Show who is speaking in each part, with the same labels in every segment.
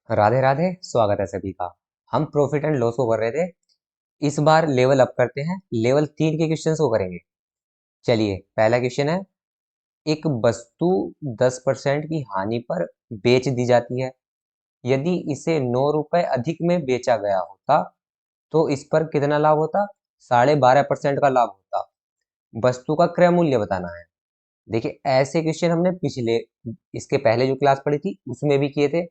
Speaker 1: राधे राधे। स्वागत है सभी का। हम प्रॉफिट एंड लॉस को कर रहे थे। इस बार लेवल अप करते हैं, लेवल 3 के क्वेश्चंस को करेंगे। चलिए, पहला क्वेश्चन है। एक वस्तु 10% की हानि पर बेच दी जाती है। यदि इसे 9 रुपए अधिक में बेचा गया होता तो इस पर कितना लाभ होता? 12.5% का लाभ होता। वस्तु का क्रय मूल्य बताना है। देखिए, ऐसे क्वेश्चन हमने इसके पहले जो क्लास पढ़ी थी उसमें भी किए थे।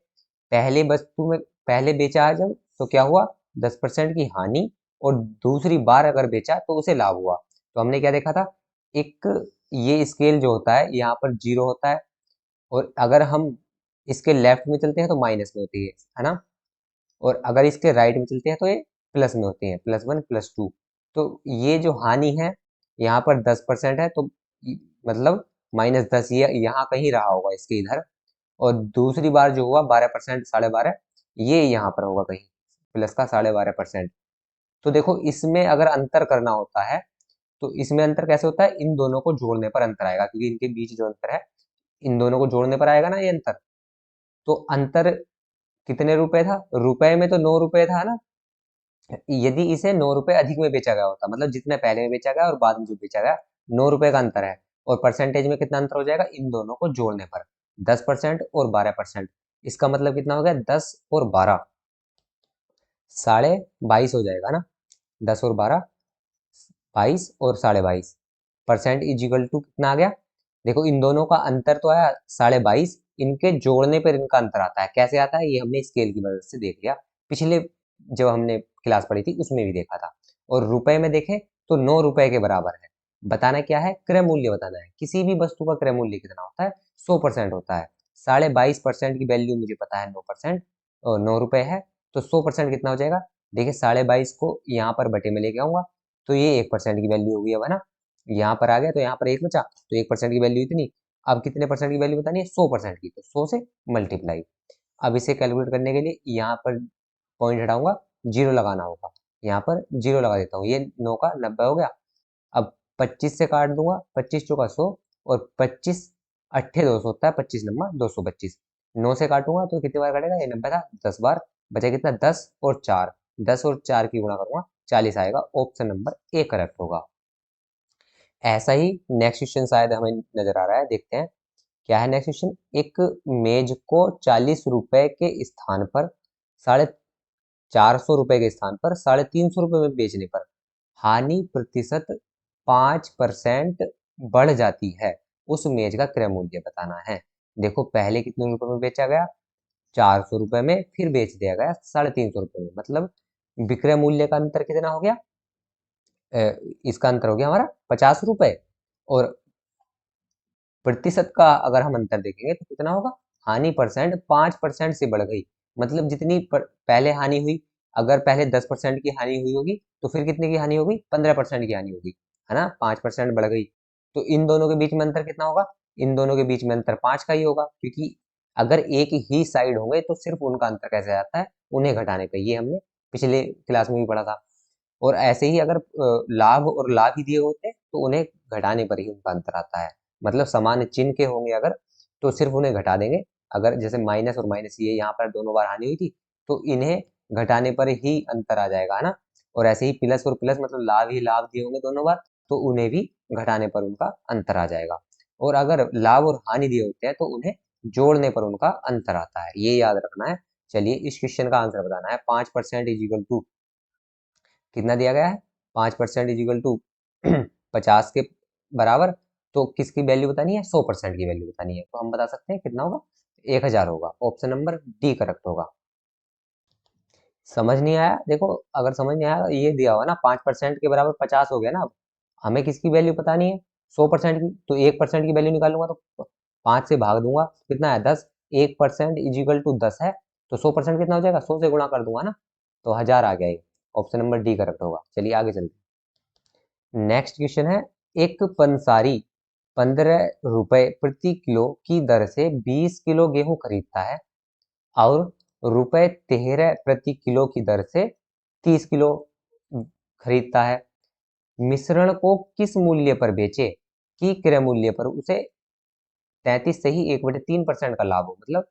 Speaker 1: पहले वस्तु में पहले बेचा है जब, तो क्या हुआ? 10% की हानि, और दूसरी बार अगर बेचा तो उसे लाभ हुआ। तो हमने क्या देखा था? एक ये स्केल जो होता है यहाँ पर जीरो होता है, और अगर हम इसके लेफ्ट में चलते हैं तो माइनस में होती है ना। और अगर इसके राइट में चलते हैं तो ये प्लस में होती है, +1 +2। तो ये जो हानि है यहाँ पर 10% है, तो मतलब -10 ये यहाँ कहीं रहा होगा इसके इधर। और दूसरी बार जो हुआ 12%, 12.5, ये यहाँ पर होगा कहीं, प्लस का 12.5%। तो देखो, इसमें अगर अंतर करना होता है तो इसमें अंतर कैसे होता है? इन दोनों को जोड़ने पर अंतर आएगा, क्योंकि इनके बीच जो अंतर है इन दोनों को जोड़ने पर आएगा ना ये अंतर। तो अंतर कितने रुपए था? रुपए में तो 9 रुपए था ना। यदि इसे 9 रुपए अधिक में बेचा गया होता, मतलब जितने पहले में बेचा गया और बाद में जो बेचा गया, 9 रुपए का अंतर है। और परसेंटेज में कितना अंतर हो जाएगा इन दोनों को जोड़ने पर? 10% और 12%। इसका मतलब कितना हो गया? 10 और 12, 22.5 हो जाएगा ना। 10 और 12, 22 और 22.5। परसेंट इज इक्वल टू कितना आ गया? देखो, इन दोनों का अंतर तो आया 22.5, इनके जोड़ने पर इनका अंतर आता है। कैसे आता है ये हमने स्केल की मदद से देख लिया। पिछले जब हमने क्लास पढ़ी थी उसमें भी देखा था। और रुपए में देखें तो 9 रुपए के बराबर है। बताना क्या है? क्रय मूल्य बताना है। किसी भी वस्तु का क्रय मूल्य कितना होता है? 100% होता है। 22.5% की वैल्यू मुझे पता है 9%, और 9 रुपए है, तो 100% कितना हो जाएगा? देखिए, 22.5 को यहाँ पर बटे में लेके आऊंगा तो ये 1% की वैल्यू होगी, अब है ना। यहाँ पर आ गया तो यहाँ पर 1 बचा, तो 1% की वैल्यू इतनी। अब कितने परसेंट की वैल्यू बतानी है? 100% की, तो 100 से मल्टीप्लाई। अब इसे कैलकुलेट करने के लिए यहाँ पर पॉइंट हटाऊंगा, जीरो लगाना होगा। यहाँ पर जीरो लगा देता हूँ, ये 9 का 90 हो गया। अब 25 से काट दूंगा, 25 चौका 100, और 25 अट्ठे 200 होता है, 25 नंबर 225। 9 से काटूंगा तो कितनी बार कटेगा? ये 90 था, 10 बार। बचा कितना? 10 और 4। 10 और 4 की गुणा करूंगा, 40 आएगा। ऑप्शन नंबर ए करेक्ट होगा। ऐसा ही नेक्स्ट क्वेश्चन शायद हमें नजर आ रहा है, देखते हैं क्या है नेक्स्ट क्वेश्चन। एक मेज को 40 रुपए के स्थान पर 450 रुपए के स्थान पर 350 रुपए में बेचने पर हानि प्रतिशत 5% बढ़ जाती है। उस मेज का क्रय मूल्य बताना है। देखो, पहले कितने रुपए में बेचा गया? 400 रुपए में, फिर बेच दिया गया 350 रुपए में, मतलब विक्रय मूल्य का अंतर कितना हो गया? इसका अंतर हो गया हमारा 50 रुपए। और प्रतिशत का अगर हम अंतर देखेंगे तो कितना होगा? हानि परसेंट 5% से बढ़ गई। मतलब जितनी पहले हानि हुई, अगर पहले 10% की हानि हुई होगी तो फिर कितने की हानि होगी? 15% की हानि होगी, है ना। 5% बढ़ गई। तो इन दोनों के बीच में अंतर कितना होगा? इन दोनों के बीच में अंतर 5 का ही होगा, क्योंकि अगर एक ही साइड होंगे तो सिर्फ उनका अंतर कैसे आता है? उन्हें घटाने का। ये हमने पिछले क्लास में भी पढ़ा था। और ऐसे ही अगर लाभ और लाभ ही दिए होते तो उन्हें घटाने पर ही उनका अंतर आता है। मतलब समान चिन्ह के होंगे अगर, तो सिर्फ उन्हें घटा देंगे। अगर जैसे माइनस और माइनस, ये यहाँ पर दोनों बार हानि हुई थी, तो इन्हें घटाने पर ही अंतर आ जाएगा, है ना। और ऐसे ही प्लस और प्लस, मतलब लाभ ही लाभ दिए होंगे दोनों बार, तो उन्हें भी घटाने पर उनका अंतर आ जाएगा। और अगर लाभ और हानि दिए होते हैं तो उन्हें जोड़ने पर उनका अंतर आता है, ये याद रखना है। चलिए, इस क्वेश्चन का आंसर बताना है। 5% इज इक्वल टू कितना दिया गया है? 5% इज इक्वल टू 50 के बराबर। तो किसकी वैल्यू बतानी है? 100% की वैल्यू बतानी है। तो हम बता सकते हैं कितना होगा? 1000 होगा। ऑप्शन नंबर डी करेक्ट होगा। समझ नहीं आया? देखो, अगर समझ नहीं आया, ये दिया हुआ ना 5% के बराबर 50 हो गया ना। अब हमें किसकी वैल्यू बतानी है? 100% की। तो 1% की वैल्यू निकालूंगा तो 5 से भाग दूंगा, कितना है? 10। 1% इज इक्वल टू 10 है, तो 100% कितना हो जाएगा? 100 से गुणा कर दूंगा ना, तो 1000 आ गया ये। ऑप्शन नंबर डी करेक्ट होगा। चलिए आगे चलते हैं। नेक्स्ट क्वेश्चन है। एक पंसारी 15 रुपए प्रति किलो की दर से 20 किलो गेहूं खरीदता है, और ₹13 प्रति किलो की दर से 30 किलो खरीदता है। मिश्रण को किस मूल्य पर बेचे कि क्रय मूल्य पर उसे 33 से ही 1/3% का लाभ हो? मतलब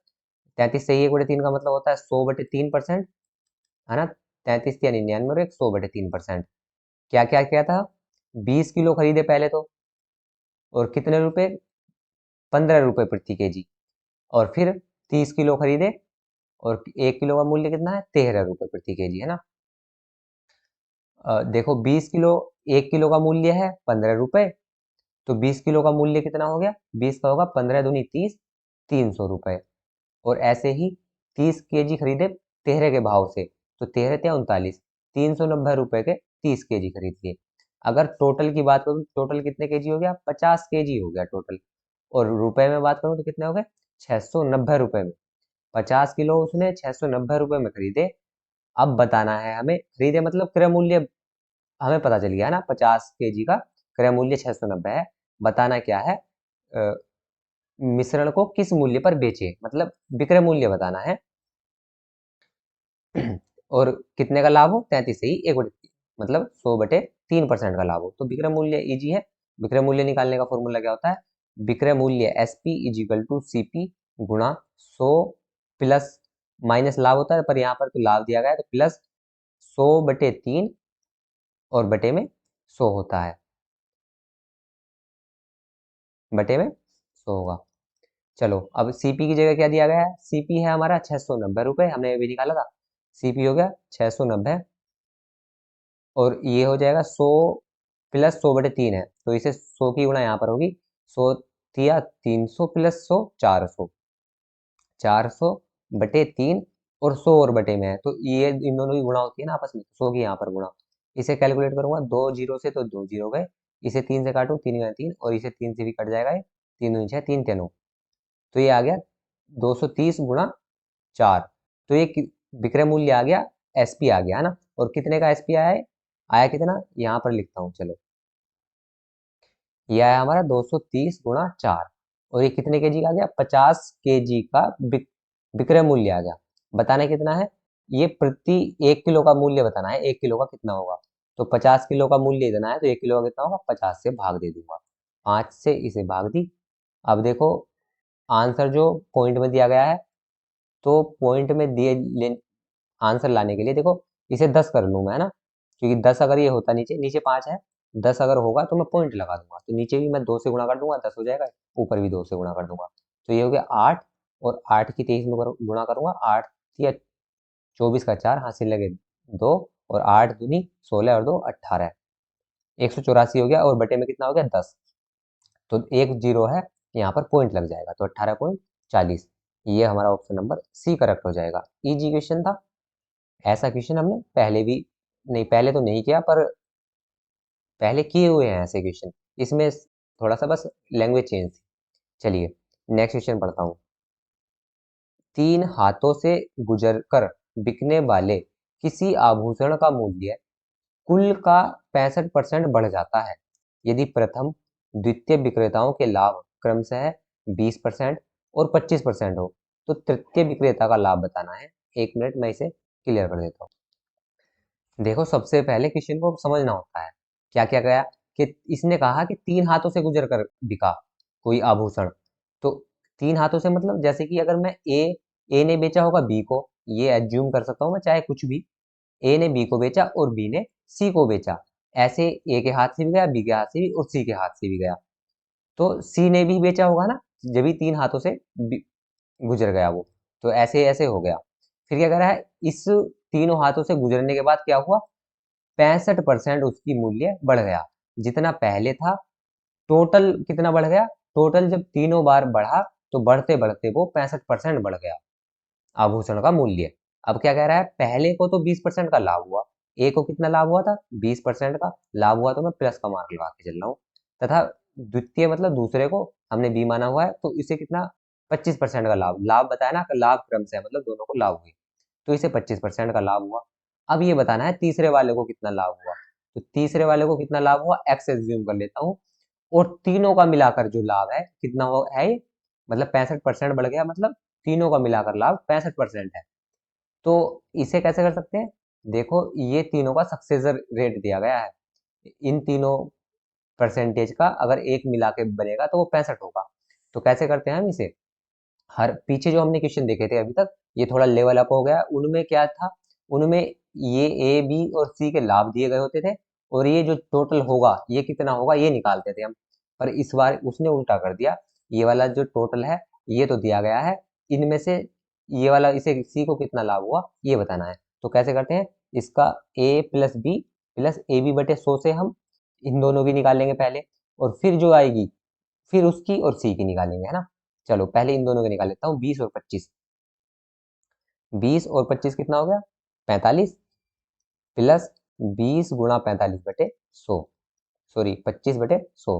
Speaker 1: 33 से 1/3 का मतलब होता है 100/3%, है ना। 33 या 99 और 100/3%। क्या क्या किया था, 20 किलो खरीदे पहले तो, और कितने रुपए, 15 रुपए प्रति केजी। और फिर 30 किलो खरीदे, और 1 किलो का मूल्य कितना है, 13 रुपए प्रति केजी, है ना। देखो 20 किलो, 1 किलो का मूल्य है 15 रुपए, तो 20 किलो का मूल्य कितना हो गया, 20 का होगा 15 दूनी 30, 300 रुपए। और ऐसे ही 30 केजी खरीदे 13 के भाव से, तो 13 क्या 39, 390 रुपए के 30 केजी खरीद लिए। अगर टोटल की बात करूँ, टोटल कितने केजी हो गया, 50 केजी हो गया टोटल। और रुपए में बात करूँ तो कितने हो गए, 690 रुपए में। 50 किलो उसने 690 रुपए में खरीदे। अब बताना है हमें, खरीदे मतलब क्रय मूल्य हमें पता चल गया ना, 50 केजी का क्रय मूल्य 690 है। बताना क्या है, अ, मिश्रण को किस मूल्य पर बेचे, मतलब विक्रय मूल्य बताना है। और कितने का लाभ हो, 33 से ही 1/3, मतलब 100/3% का लाभ हो, तो विक्रय मूल्य इजी है। विक्रय मूल्य निकालने का फॉर्मूला क्या होता है, विक्रय मूल्य SP इजिकल टू CP गुणा 100 प्लस माइनस लाभ होता है, पर यहाँ पर तो लाभ दिया गया है, तो प्लस 100/3 और बटे में 100 होता है, बटे में 100 होगा। चलो अब CP की जगह क्या दिया गया है, CP है हमारा 690 रुपए, हमने अभी निकाला था। CP हो गया 690, और ये हो जाएगा 100 प्लस 100/3 है, तो इसे 100 की गुणा यहाँ पर होगी, 100 तिया 300 प्लस 100 400, 400/3, और 100 और बटे में है, तो ये इन दोनों की गुणा होती है ना आपस में, 100 की यहाँ पर गुणा। इसे कैलकुलेट करूंगा, 2 जीरो से तो 2 जीरो गए, इसे 3 से काटूं, 3 3, और इसे 3 से भी कट जाएगा, ये 3 6 3 3, तो ये आ गया 230 गुणा 4। तो ये विक्रय मूल्य आ गया, SP आ गया, है ना। और कितने का SP आया है, आया कितना, यहाँ पर लिखता हूँ चलो। ये आया हमारा 230 गुणा 4, और ये कितने केजी का आ गया, 50 केजी का विक्रय मूल्य आ गया। बताना कितना है, ये प्रति 1 किलो का मूल्य बताना है, 1 किलो का कितना होगा। तो 50 किलो का मूल्य इतना है, तो 1 किलो का कितना होगा, 50 से भाग दे दूंगा, 5 से इसे भाग दी। अब देखो आंसर जो पॉइंट में दिया गया है, तो पॉइंट में दिए आंसर लाने के लिए देखो, इसे 10 कर लूँ मैं, है ना, क्योंकि 10 अगर ये होता, नीचे नीचे 5 है, 10 अगर होगा तो मैं पॉइंट लगा दूंगा, तो नीचे भी मैं 2 से गुणा कर दूंगा, 10 हो जाएगा, ऊपर भी 2 से गुणा कर दूंगा, तो ये हो गया 8, और 8 की 23 में गुणा करूंगा, 8 या 24 का 4 हाथ से लगे 2, और 8 दूनी 16 और 2 18, 184 हो गया, और बटे में कितना हो गया 10, तो 1 जीरो है, यहाँ पर पॉइंट लग जाएगा, तो 18.40, ये हमारा ऑप्शन नंबर C करेक्ट हो जाएगा। इजी क्वेश्चन था, ऐसा क्वेश्चन हमने पहले भी, नहीं पहले तो नहीं किया, पर पहले किए हुए हैं ऐसे क्वेश्चन, इसमें थोड़ा सा बस लैंग्वेज चेंज थी। चलिए नेक्स्ट क्वेश्चन पढ़ता हूँ। 3 हाथों से गुजरकर बिकने वाले किसी आभूषण का मूल्य कुल का 65% बढ़ जाता है, यदि प्रथम द्वितीय विक्रेताओं के लाभ क्रमशः 20% और 25% हो, तो तृतीय विक्रेता का लाभ बताना है। 1 मिनट मैं इसे क्लियर कर देता हूँ। देखो सबसे पहले क्वेश्चन को समझना होता है, क्या क्या गया, कि इसने कहा कि 3 हाथों से गुजर कर बिका कोई आभूषण, तो 3 हाथों से मतलब जैसे कि अगर मैं ए ने बेचा होगा बी को, ये एज्यूम कर सकता हूँ मैं, चाहे कुछ भी, ए ने बी को बेचा और बी ने सी को बेचा, ऐसे ए के हाथ से भी गया, बी के हाथ से भी, और सी के हाथ से भी गया, तो सी ने भी बेचा होगा ना, जब भी 3 हाथों से गुजर गया वो, तो ऐसे ऐसे हो गया। फिर क्या कह रहा है, इस तीनों हाथों से गुजरने के बाद क्या हुआ, 65% उसकी मूल्य बढ़ गया, जितना पहले था। टोटल कितना बढ़ गया, टोटल जब तीनों बार बढ़ा, तो बढ़ते बढ़ते वो 65% बढ़ गया आभूषण का मूल्य। अब क्या कह रहा है, पहले को तो 20% का लाभ हुआ, ए को कितना लाभ हुआ था, 20% का लाभ हुआ, तो मैं प्लस का मार्क लगा के चल रहा हूँ, तथा द्वितीय मतलब दूसरे को हमने बी माना हुआ है, तो इसे कितना 25% का लाभ, लाभ बताया ना, लाभ क्रम से मतलब दोनों को लाभ हुए, तो इसे 25% का लाभ हुआ। अब ये बताना है तीसरे वाले को कितना लाभ हुआ, तो तीसरे वाले को कितना लाभ हुआ, एक्स एज्यूम कर लेता हूँ, और तीनों का मिलाकर जो लाभ है कितना हो है ये, मतलब 65% बढ़ गया, मतलब तीनों का मिलाकर लाभ 65% है। तो इसे कैसे कर सकते हैं, देखो ये तीनों का सक्सेसर रेट दिया गया है, इन तीनों परसेंटेज का अगर एक मिला के बनेगा तो वो 65 होगा। तो कैसे करते हैं हम इसे, हर पीछे जो हमने क्वेश्चन देखे थे अभी तक, ये थोड़ा लेवल अप हो गया। उनमें क्या था, उनमें ये ए बी और सी के लाभ दिए गए होते थे, और ये जो टोटल होगा ये कितना होगा ये निकालते थे हम। पर इस बार उसने उल्टा कर दिया, ये वाला जो टोटल है ये तो दिया गया है, इनमें से ये वाला इसे सी को कितना लाभ हुआ ये बताना है। तो कैसे करते हैं, इसका a plus b plus a b बटे 100 से हम इन दोनों की निकालेंगे पहले, और फिर जो आएगी फिर उसकी और सी की निकालेंगे, है ना। चलो पहले इन दोनों के निकाल लेता हूँ, 20 और 25। 20 और 25 कितना हो गया, 45 प्लस 20 गुणा 45 बटे 100, सॉरी 25 बटे 100।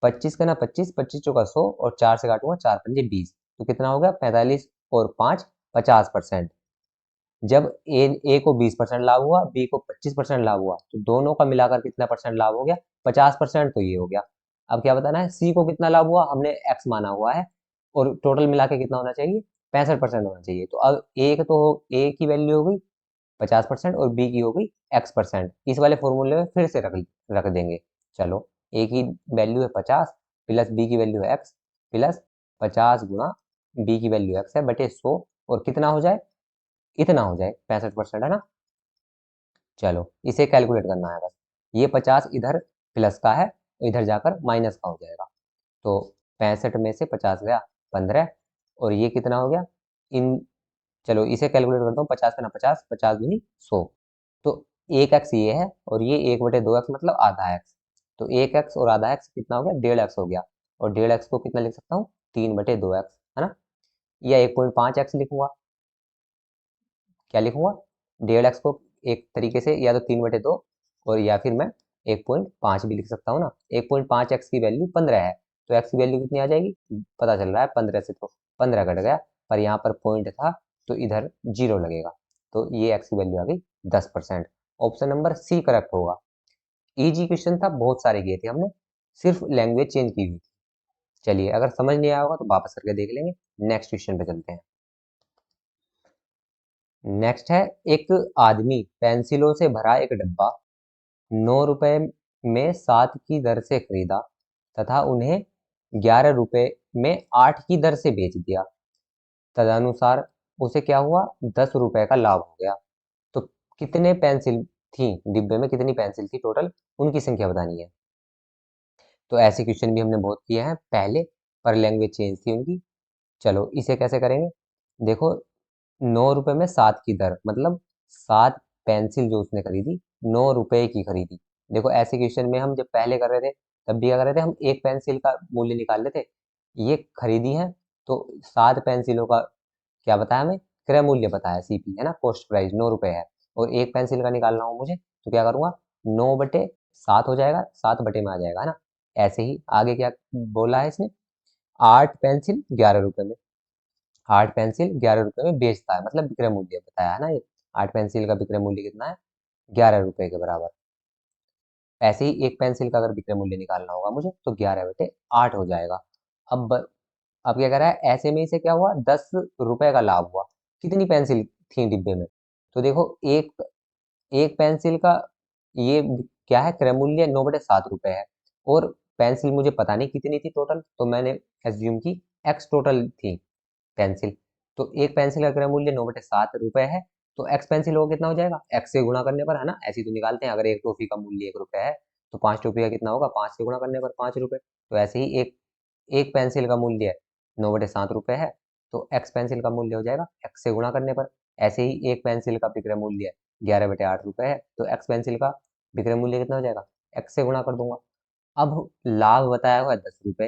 Speaker 1: 25 का ना 25, 25 चौका 100 और 4 से काटूंगा, 4 पंजे 20, तो कितना हो गया 45 और 5 50%। जब ए को 20% लाभ हुआ, बी को 25% लाभ हुआ, तो दोनों का मिलाकर कितना परसेंट लाभ हो गया, 50%। तो ये हो गया। अब क्या बताना है, सी को कितना लाभ हुआ, हमने एक्स माना हुआ है, और टोटल मिला के कितना होना चाहिए, 65% होना चाहिए। तो अब ए तो ए की वैल्यू हो गई 50% और बी की हो गई x%। इस वाले फॉर्मूले में फिर से रख देंगे। चलो ए की वैल्यू है 50 प्लस बी की वैल्यू है x प्लस 50 गुणा बी की वैल्यू x है बटे 100, और कितना हो जाए, इतना हो जाए 65%, है ना। चलो इसे कैलकुलेट करना है बस। ये 50 इधर प्लस का है, इधर जाकर माइनस का हो जाएगा। तो 65 में से 50 गया 15, और ये कितना हो गया, इन चलो इसे कैलकुलेट करता हूँ, 50 का ना 50, 50 दूनी 100। तो 1x ये है, और ये 1/2x मतलब आधा x। तो 1x और आधा x कितना हो गया, 1.5x हो गया। और 1.5x को कितना लिख सकता हूँ, 3/2x, है ना। या 1.5x लिखूंगा, क्या लिखूंगा, 1.5x को एक तरीके से या तो 3/2, और या फिर मैं 1.5 भी लिख सकता हूँ ना। 1.5x की वैल्यू 15 है, तो x की वैल्यू कितनी आ जाएगी, पता चल रहा है 15 से तो 15 कट गया, पर यहाँ पर पॉइंट था तो इधर 0 लगेगा, तो ये x की वैल्यू आ गई 10%। ऑप्शन नंबर सी करेक्ट होगा। इजी क्वेश्चन था, बहुत सारे किए थे हमने, सिर्फ लैंग्वेज चेंज की हुई थी। चलिए अगर समझ नहीं आया होगा तो वापस करके देख लेंगे। नेक्स्ट क्वेश्चन पे चलते हैं। नेक्स्ट है, एक आदमी पेंसिलों से भरा एक डब्बा 9 रुपए में 7 की दर से खरीदा तथा उन्हें 11 रुपए में 8 की दर से बेच दिया। तदनुसार उसे क्या हुआ, 10 रुपए का लाभ हो गया। तो कितने पेंसिल थी डिब्बे में, कितनी पेंसिल थी टोटल, उनकी संख्या बतानी है। तो ऐसे क्वेश्चन भी हमने बहुत किए हैं पहले, पर लैंग्वेज चेंज थी उनकी। चलो इसे कैसे करेंगे, देखो 9 रुपए में 7 की दर मतलब 7 पेंसिल जो उसने खरीदी, 9 रुपए की खरीदी। देखो ऐसे क्वेश्चन में हम जब पहले कर रहे थे तब भी क्या कर रहे थे, हम एक पेंसिल का मूल्य निकाल लेते। ये खरीदी है तो 7 पेंसिलों का क्या बताया हमें, क्रय मूल्य बताया, सीपी है ना, कॉस्ट प्राइस 9 रुपए है, और एक पेंसिल का निकालना हो मुझे तो क्या करूंगा, 9/7 हो जाएगा, 7 बटे में आ जाएगा, है ना। ऐसे ही आगे क्या बोला है इसने, 8 पेंसिल 11 रुपए में, 8 पेंसिल 11 रुपए में बेचता है, मतलब विक्रय मूल्य बताया है ना ये। 8 पेंसिल का विक्रय मूल्य कितना है, 11 रुपए के बराबर। ऐसे ही एक पेंसिल का अगर विक्रय मूल्य निकालना होगा मुझे तो 11/8 हो जाएगा। अब अब क्या कह रहा है, ऐसे में इसे क्या हुआ, 10 रुपए का लाभ हुआ। कितनी पेंसिल थी डिब्बे में, तो देखो एक एक पेंसिल का ये क्या है, क्रय मूल्य 9/7 रुपए है, और पेंसिल मुझे पता नहीं कितनी थी टोटल, तो मैंने एज्यूम की एक्स टोटल थी पेंसिल। तो एक पेंसिल का क्रय मूल्य 9/7 रुपए है, तो एक्स पेंसिल होगा कितना हो जाएगा, एक्स से गुणा करने पर, है ना। ऐसे ही तो निकालते हैं, अगर एक टॉफी का मूल्य 1 रुपए है तो 5 टॉफी का कितना होगा, 5 से गुणा करने पर 5 रुपए। तो ऐसे ही एक एक पेंसिल का मूल्य 9/7 रुपए है, तो एक्स पेंसिल का मूल्य हो जाएगा एक्स से गुणा करने पर। ऐसे ही एक पेंसिल का विक्रय मूल्य 11/8 रुपए है, तो एक्स पेंसिल का विक्रय मूल्य कितना हो जाएगा, एक्स से गुणा कर दूंगा। अब लाभ बताया हुआ है 10 रुपए,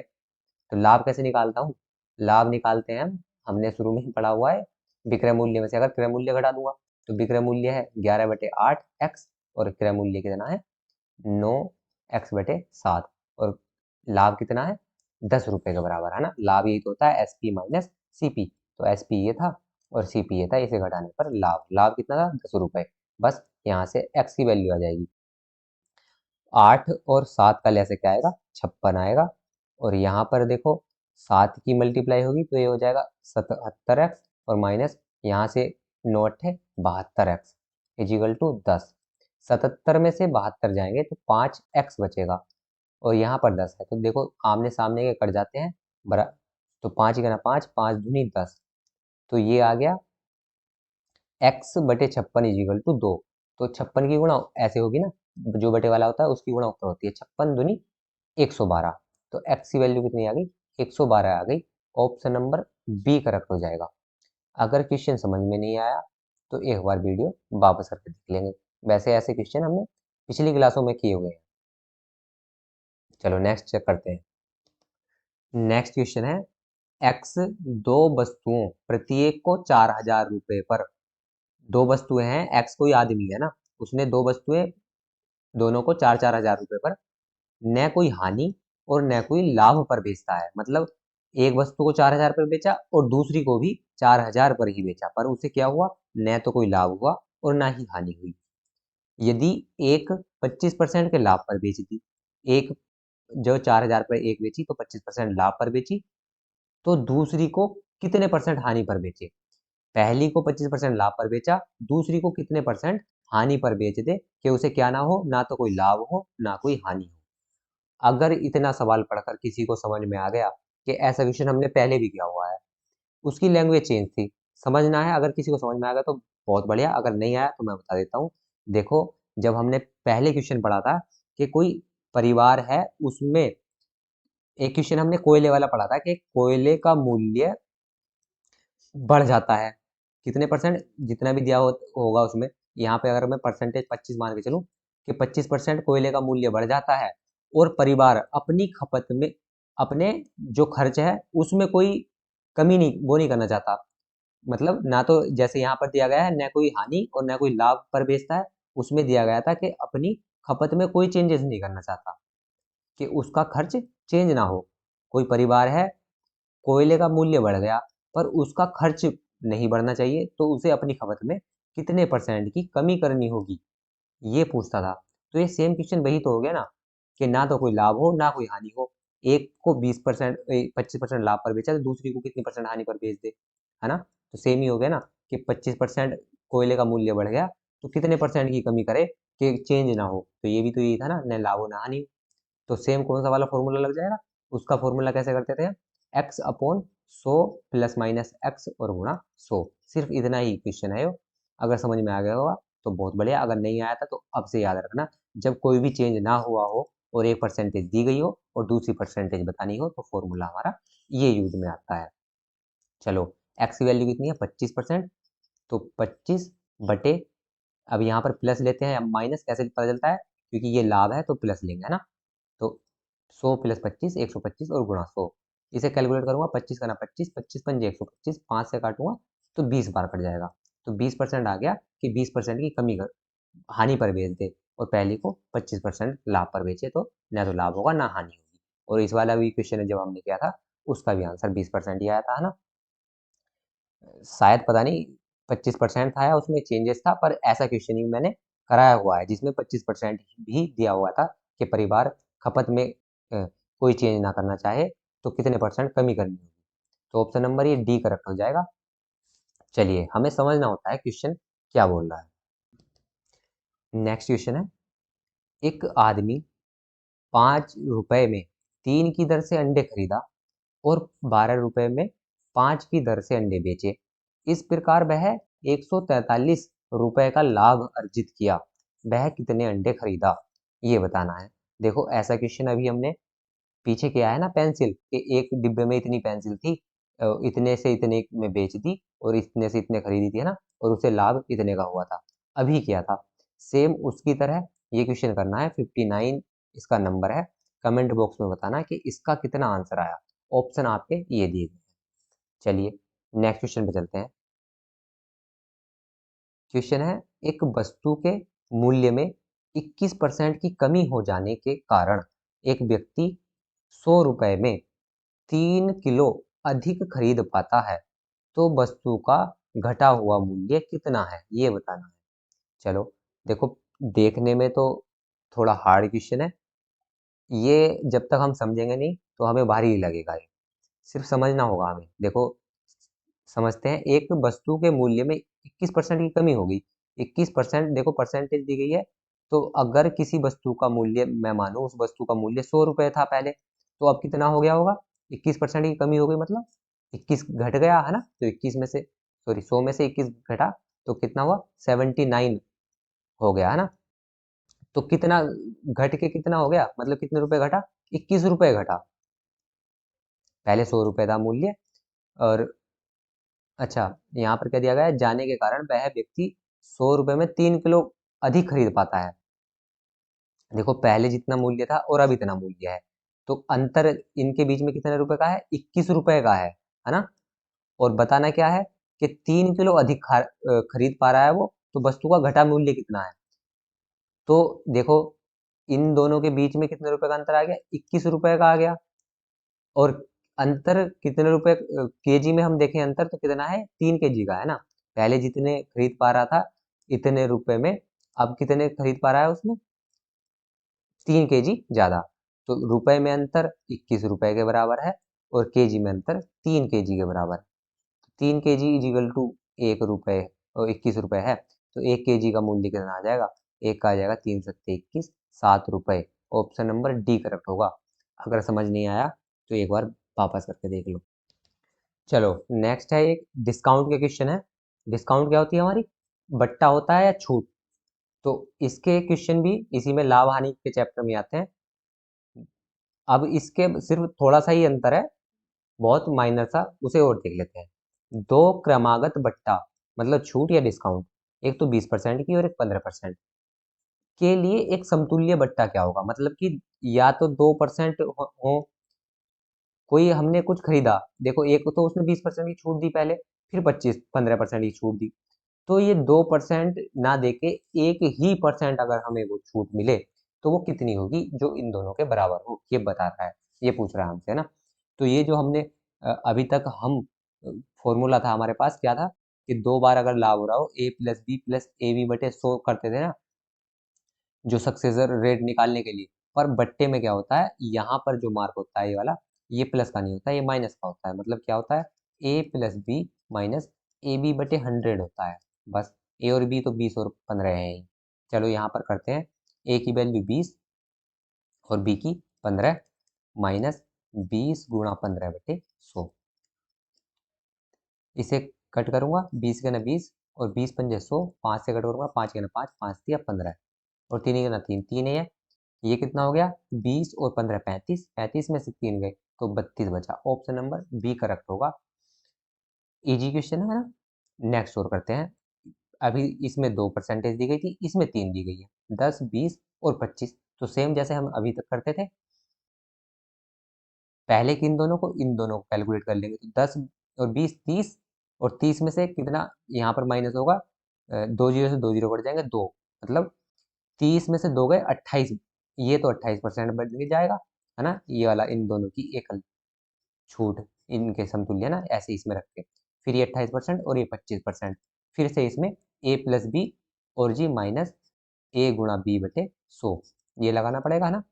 Speaker 1: तो लाभ कैसे निकालता हूँ, लाभ निकालते हैं हम, हमने शुरू में ही पढ़ा हुआ है, विक्रय मूल्य में से अगर क्रय मूल्य घटा दूंगा, तो विक्रय मूल्य है 11/8 एक्स, और क्रय मूल्य कितना है 9 x/7, और लाभ कितना है 10 रुपए के बराबर, है ना। लाभ यही तो होता है एसपी माइनस सीपी, तो एसपी ये था और सीपी ये था, इसे घटाने पर लाभ, लाभ कितना था 10 रुपए। बस यहाँ से एक्स की वैल्यू आ जाएगी, 8 और 7 का लेसे क्या आएगा, 56 आएगा। और यहाँ पर देखो 7 की मल्टीप्लाई होगी तो ये हो जाएगा 77x, और माइनस यहाँ से 9 72x इजिकल टू 10। 77 में से 72 जाएंगे तो 5x बचेगा, और यहाँ पर 10 है, तो देखो आमने सामने के कट जाते हैं, बरा तो 5 ही करना 5, 5 दूनी 10, तो ये आ गया x बटे 56 इज इक्वल टू 2। तो 56 की गुणा ऐसे होगी ना, जो बटे वाला होता है उसकी गुणा ऊपर होती है, 56 दूनी 112। तो x की वैल्यू कितनी आ गई, 112 आ गई। ऑप्शन नंबर बी करेक्ट हो जाएगा। अगर क्वेश्चन समझ में नहीं आया तो एक बार वीडियो वापस करके देख लेंगे, वैसे ऐसे क्वेश्चन हमने पिछली क्लासों में किए हुए हैं। चलो नेक्स्ट चेक करते हैं। नेक्स्ट क्वेश्चन है, x दो वस्तुओं प्रत्येक को 4000 रुपए पर, दो वस्तुएं हैं, x कोई आदमी है ना, उसने दो वस्तुएं दोनों को 4-4 हजार रुपए पर न कोई हानि और न कोई लाभ पर बेचता है। मतलब एक वस्तु को 4000 पर बेचा और दूसरी को भी 4000 पर ही बेचा, पर उसे क्या हुआ, न तो कोई लाभ हुआ और ना ही हानि हुई। यदि एक 25% के लाभ पर बेची थी, एक जो 4000 पर एक बेची तो 25% लाभ पर बेची, तो दूसरी को कितने परसेंट हानि पर बेचे। पहली को 25% लाभ पर बेचा, दूसरी को कितने परसेंट हानि पर बेच दे कि उसे क्या ना हो, ना तो कोई लाभ हो ना कोई हानि हो। अगर इतना सवाल पढ़कर किसी को समझ में आ गया कि ऐसा क्वेश्चन हमने पहले भी किया हुआ है, उसकी लैंग्वेज चेंज थी, समझना है। अगर किसी को समझ में आ गया तो बहुत बढ़िया, अगर नहीं आया तो मैं बता देता हूँ। देखो, जब हमने पहले क्वेश्चन पढ़ा था कि कोई परिवार है, उसमें एक क्वेश्चन हमने कोयले वाला पढ़ा था कि कोयले का मूल्य बढ़ जाता है कितने परसेंट, जितना भी दिया होगा उसमें। यहाँ पे अगर मैं परसेंटेज 25 मान के चलूँ कि 25% कोयले का मूल्य बढ़ जाता है और परिवार अपनी खपत में, अपने जो खर्च है उसमें कोई कमी नहीं, वो नहीं करना चाहता। मतलब ना तो जैसे यहाँ पर दिया गया है न कोई हानि और न कोई लाभ पर बेचता है, उसमें दिया गया था कि अपनी खपत में कोई चेंजेस नहीं करना चाहता, कि उसका खर्च चेंज ना हो। कोई परिवार है, कोयले का मूल्य बढ़ गया पर उसका खर्च नहीं बढ़ना चाहिए, तो उसे अपनी खपत में कितने परसेंट की कमी करनी होगी, ये पूछता था। तो ये सेम क्वेश्चन वही तो हो गया ना, कि ना तो कोई लाभ हो ना कोई हानि हो। एक को 20% 25% लाभ पर बेचा तो दूसरी को कितनी परसेंट हानि पर बेच दे, है ना। तो सेम ही हो गया ना कि 25% कोयले का मूल्य बढ़ गया तो कितने परसेंट की कमी करे कि चेंज ना हो। तो ये भी तो यही था ना, न लाभ हो ना हानि हो। तो सेम कौन सा वाला फॉर्मूला लग जाएगा, उसका फॉर्मूला कैसे करते थे, x upon 100 plus minus x और गुणा 100। सिर्फ इतना ही क्वेश्चन है। अगर समझ में आ गया होगा तो बहुत बढ़िया, अगर नहीं आया था तो अब से याद रखना, जब कोई भी चेंज ना हुआ हो और एक परसेंटेज दी गई हो और दूसरी परसेंटेज बतानी हो तो फॉर्मूला हमारा ये यूज में आता है। चलो, एक्स की वैल्यू कितनी है 25%, तो 25 बटे, अब यहाँ पर प्लस लेते हैं, अब माइनस कैसे पता चलता है, क्योंकि ये लाभ है तो प्लस लेंगे, है ना। तो 100 प्लस 25 125 और गुणा 100, इसे कैलकुलेट करूंगा, 25 का ना 25, 25 पंजे 125, 5 से काटूंगा तो 20 बार कट जाएगा। तो 20% आ गया कि 20% की कमी कर, हानि पर बेच दे, और पहली को 25% लाभ पर बेचे तो ना तो लाभ होगा ना हानि होगी। और इस वाला भी क्वेश्चन जब हमने किया था उसका भी आंसर 20% ही आया था, है ना। शायद पता नहीं 25% था या उसमें चेंजेस था, पर ऐसा क्वेश्चनिंग मैंने कराया हुआ है जिसमें 25% भी दिया हुआ था कि परिवार खपत में कोई चेंज ना करना चाहे तो कितने परसेंट कमी करनी होगी। तो ऑप्शन नंबर ये डी करेक्ट हो जाएगा। चलिए, हमें समझना होता है क्वेश्चन क्या बोल रहा है। नेक्स्ट क्वेश्चन है, एक आदमी 5 रुपए में 3 की दर से अंडे खरीदा और 12 रुपए में 5 की दर से अंडे बेचे। इस प्रकार वह 143 रुपए का लाभ अर्जित किया। वह कितने अंडे खरीदा, ये बताना है। देखो, ऐसा क्वेश्चन अभी हमने पीछे किया है ना, पेंसिल के एक डिब्बे में इतनी पेंसिल थी, इतने से इतने में बेच दी और इतने से इतने खरीदी थी, है ना, और उसे लाभ इतने का हुआ था, अभी किया था। सेम उसकी तरह ये क्वेश्चन करना है। 59 इसका नंबर है। कमेंट बॉक्स में बताना कि इसका कितना आंसर आया। ऑप्शन आपके ये दिए गए हैं। चलिए नेक्स्ट क्वेश्चन पे चलते हैं। क्वेश्चन है, एक वस्तु के मूल्य में 21% की कमी हो जाने के कारण एक व्यक्ति 100 रुपए में 3 किलो अधिक खरीद पाता है, तो वस्तु का घटा हुआ मूल्य कितना है, ये बताना है। चलो देखो, देखने में तो थोड़ा हार्ड क्वेश्चन है, ये जब तक हम समझेंगे नहीं तो हमें भारी ही लगेगा। ये सिर्फ समझना होगा हमें। देखो, समझते हैं, एक वस्तु के मूल्य में 21% की कमी होगी। 21% देखो परसेंटेज दी गई है, तो अगर किसी वस्तु का मूल्य, मैं मानूं उस वस्तु का मूल्य 100 रुपए था पहले, तो अब कितना हो गया होगा, 21% की कमी हो गई, मतलब 21 घट गया है ना, तो 21 में से सॉरी 100 में से 21 घटा तो कितना हुआ, 79 हो गया है ना। तो कितना घट के कितना हो गया, मतलब कितने रुपए घटा, 21 रुपए घटा। पहले 100 रुपए था मूल्य, और अच्छा यहाँ पर क्या दिया गया है, जाने के कारण वह व्यक्ति 100 रुपए में 3 किलो अधिक खरीद पाता है। देखो पहले जितना मूल्य था और अब इतना मूल्य है, तो अंतर इनके बीच में कितने रुपए का है, 21 रुपए का है ना। और बताना क्या है कि 3 किलो अधिक खरीद पा रहा है वो, तो वस्तु का घटा मूल्य कितना है। तो देखो इन दोनों के बीच में कितने रुपए का अंतर आ गया, 21 रुपए का आ गया। और अंतर कितने रुपए केजी में हम देखें अंतर तो कितना है, 3 केजी का है ना। पहले जितने खरीद पा रहा था इतने रुपए में, अब कितने खरीद पा रहा है उसमें, 3 केजी ज्यादा। तो रुपए में अंतर 21 रुपए के बराबर है, और केजी में अंतर 3 केजी के बराबर। 3 केजी इजिकल टू 1 रुपए और 21 रुपए है, तो 1 केजी का मूल्य कितना आ जाएगा, एक का आ जाएगा 3 सत्ते 21, 7 रुपए। ऑप्शन नंबर डी करेक्ट होगा। अगर समझ नहीं आया तो एक बार वापस करके देख लो। चलो नेक्स्ट है, एक डिस्काउंट के क्वेश्चन है। डिस्काउंट क्या होती है हमारी, बट्टा होता है या छूट। तो इसके क्वेश्चन भी इसी में लाभ हानि के चैप्टर में आते हैं। अब इसके सिर्फ थोड़ा सा ही अंतर है, बहुत माइनर सा, उसे और देख लेते हैं। दो क्रमागत बट्टा मतलब छूट या डिस्काउंट, एक तो 20% की और एक 15% के लिए एक समतुल्य बट्टा क्या होगा, मतलब कि या तो 2% हो, कोई हमने कुछ खरीदा, देखो एक तो उसने 20% की छूट दी पहले, फिर 15% की छूट दी, तो ये 2% ना देके एक ही परसेंट अगर हमें वो छूट मिले तो वो कितनी होगी जो इन दोनों के बराबर हो, ये बता रहा है, ये पूछ रहा है हमसे, है ना। तो ये जो हमने अभी तक हम फॉर्मूला था हमारे पास क्या था, कि 2 बार अगर लाभ हो रहा हो A+B+AB/100 करते थे ना, जो सक्सेसर रेट निकालने के लिए। पर बट्टे में क्या होता है, यहाँ पर जो मार्क होता है ये वाला, ये प्लस का नहीं होता, ये माइनस का होता है। मतलब क्या होता है, A+B-AB/100 होता है। बस ए और बी तो 20 और 15 है ही। चलो यहाँ पर करते हैं, ए की वैल्यू 20 और बी की 15, माइनस 20 × 15/100। इसे कट करूंगा, 20 के ना 20 और 20×5 100, 5 से कट करूंगा, 5 के ना 5, 5×3 = 15 और 3 के ना 3, 3 है। ये कितना हो गया, 20 और 15 35, 35 में से 3 गए तो 32 बचा। ऑप्शन नंबर बी करेक्ट होगा। इजी क्वेश्चन है ना। नेक्स्ट और करते हैं। अभी इसमें 2% दी गई थी, इसमें 3 दी गई है, 10 20 और 25। तो सेम जैसे हम अभी तक करते थे, पहले कि इन दोनों को कैलकुलेट कर लेंगे, तो 10 और 20 30, और 30 में से कितना यहाँ पर माइनस होगा, 2 जीरो से 2 जीरो कट जाएंगे, 2, मतलब 30 में से 2 गए 28, ये तो 28% बन के जाएगा, है ना। ये वाला इन दोनों की एकल छूट, इनके समतुल्य ना, ऐसे इसमें रख के, फिर ये 28% और ये 25%, फिर से इसमें A+B और जी माइनस A×B/100, ये लगाना पड़ेगा ना।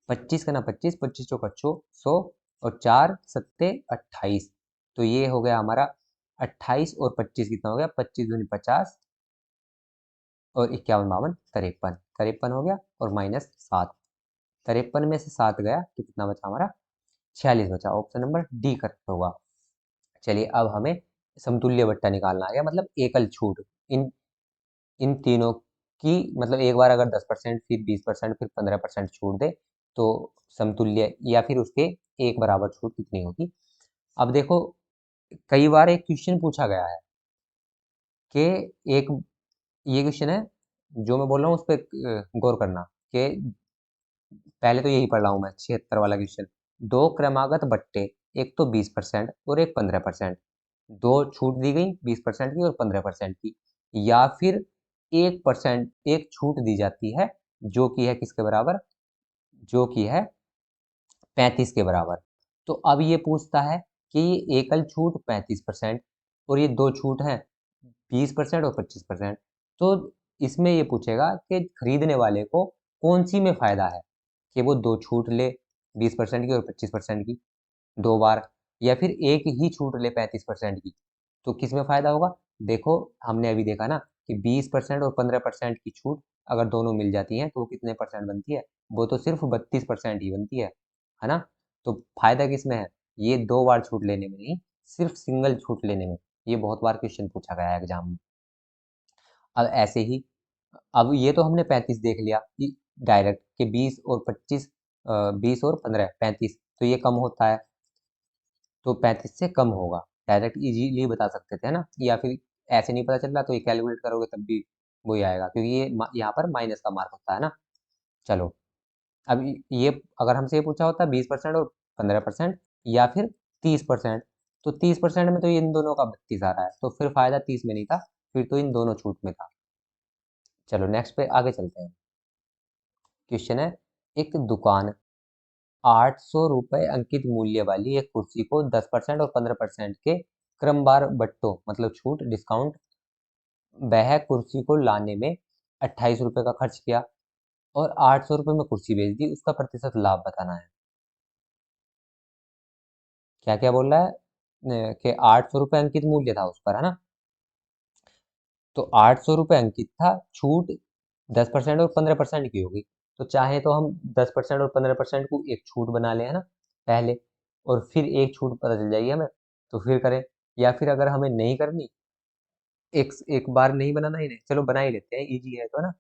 Speaker 1: 25 का ना 25, 25 चौका 100 और 4 सत्ते 28, तो ये हो गया हमारा 28 और 25 कितना हो गया, 25 दूनी 50 और 51 52 53, 53 हो गया और माइनस 7, 53 में से 7 गया तो कितना बचा हमारा, 46 बचा। ऑप्शन नंबर डी करेक्ट होगा। चलिए अब हमें समतुल्य बट्टा निकालना है, मतलब एकल छूट इन इन तीनों की, मतलब एक बार अगर 10% फिर 20% फिर 15% छूट दे तो समतुल्य या फिर उसके एक बराबर छूट कितनी होगी। अब देखो कई बार एक क्वेश्चन पूछा गया है कि एक, ये क्वेश्चन है जो मैं बोल रहा हूँ उस पर गौर करना, कि पहले तो यही पढ़ रहा हूँ मैं 76 वाला क्वेश्चन। दो क्रमागत बट्टे, एक तो 20% और एक 15%, दो छूट दी गई 20% की और 15% की, या फिर 1% एक छूट दी जाती है जो कि है किसके बराबर, जो कि है 35 के बराबर। तो अब ये पूछता है कि ये एकल छूट 35% और ये दो छूट हैं 20% और 25%। तो इसमें ये पूछेगा कि खरीदने वाले को कौन सी में फायदा है, कि वो दो छूट ले 20% की और 25% की 2 बार, या फिर एक ही छूट ले 35% की, तो किस में फायदा होगा। देखो हमने अभी देखा ना कि 20% और 15% की छूट अगर दोनों मिल जाती हैं तो वो कितने परसेंट बनती है, वो तो सिर्फ 32% ही बनती है ना। तो फायदा किसमें है? ये 2 बार छूट लेने में नहीं, सिर्फ सिंगल छूट लेने में। ये बहुत बार क्वेश्चन पूछा गया है एग्जाम में। अब ऐसे ही, अब ये तो हमने 35 देख लिया कि डायरेक्ट कि 20 और 25, 20 और 15 35, तो ये कम होता है, तो 35 से कम होगा। डायरेक्ट इजीली बता सकते थे, है ना? या फिर ऐसे नहीं पता चल रहा तो ये कैलकुलेट करोगे तब भी वही आएगा, क्योंकि ये यहाँ पर माइनस का मार्क होता है ना। चलो, अब ये अगर हमसे ये पूछा होता 20% और 15% या फिर 30%, तो 30% में तो इन दोनों का 32 आ रहा है, तो फिर फायदा 30 में नहीं था, फिर तो इन दोनों छूट में था। चलो नेक्स्ट पे आगे चलते हैं। क्वेश्चन है, एक दुकान 800 रुपये अंकित मूल्य वाली एक कुर्सी को 10% और 15% के क्रमवार बट्टों मतलब छूट डिस्काउंट, वह कुर्सी को लाने में 28 रुपये का खर्च किया और 800 रुपये में कुर्सी बेच दी, उसका प्रतिशत लाभ बताना है। क्या क्या बोल रहा है? कि 800 रुपये अंकित मूल्य था उस पर, है ना? तो 800 रुपये अंकित था, छूट 10% और 15% की होगी, तो चाहे तो हम 10% और 15% को एक छूट बना लें, है ना, पहले, और फिर एक छूट पता चल जाएगी हमें, तो फिर करें। या फिर अगर हमें नहीं करनी, एक एक बार नहीं बनाना ही नहीं, चलो बना ही लेते हैं, इजी है तो, है ना।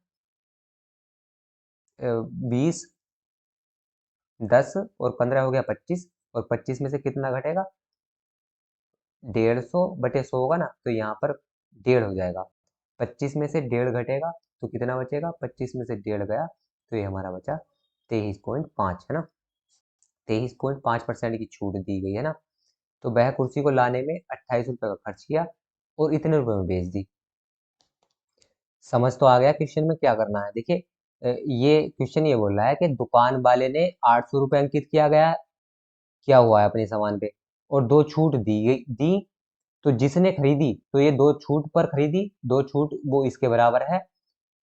Speaker 1: 20, 10 और 15 हो गया 25, और 25 में से कितना घटेगा? 150/100 होगा ना, तो यहाँ पर 1.5 हो जाएगा। 25 में से 1.5 घटेगा तो कितना बचेगा? 25 में से 1.5 गया तो ये हमारा बचा 23.5, है ना। 23.5% की छूट दी गई है ना। तो वह कुर्सी को लाने में 28 रुपये का खर्च किया और इतने रुपए में बेच दी। समझ तो आ गया क्वेश्चन में क्या करना है? देखिए, ये क्वेश्चन ये बोल रहा है कि दुकान वाले ने 800 रुपये अंकित किया हुआ है अपने सामान पे, और दो छूट दी, तो जिसने खरीदी तो ये दो छूट पर खरीदी, दो छूट वो इसके बराबर है,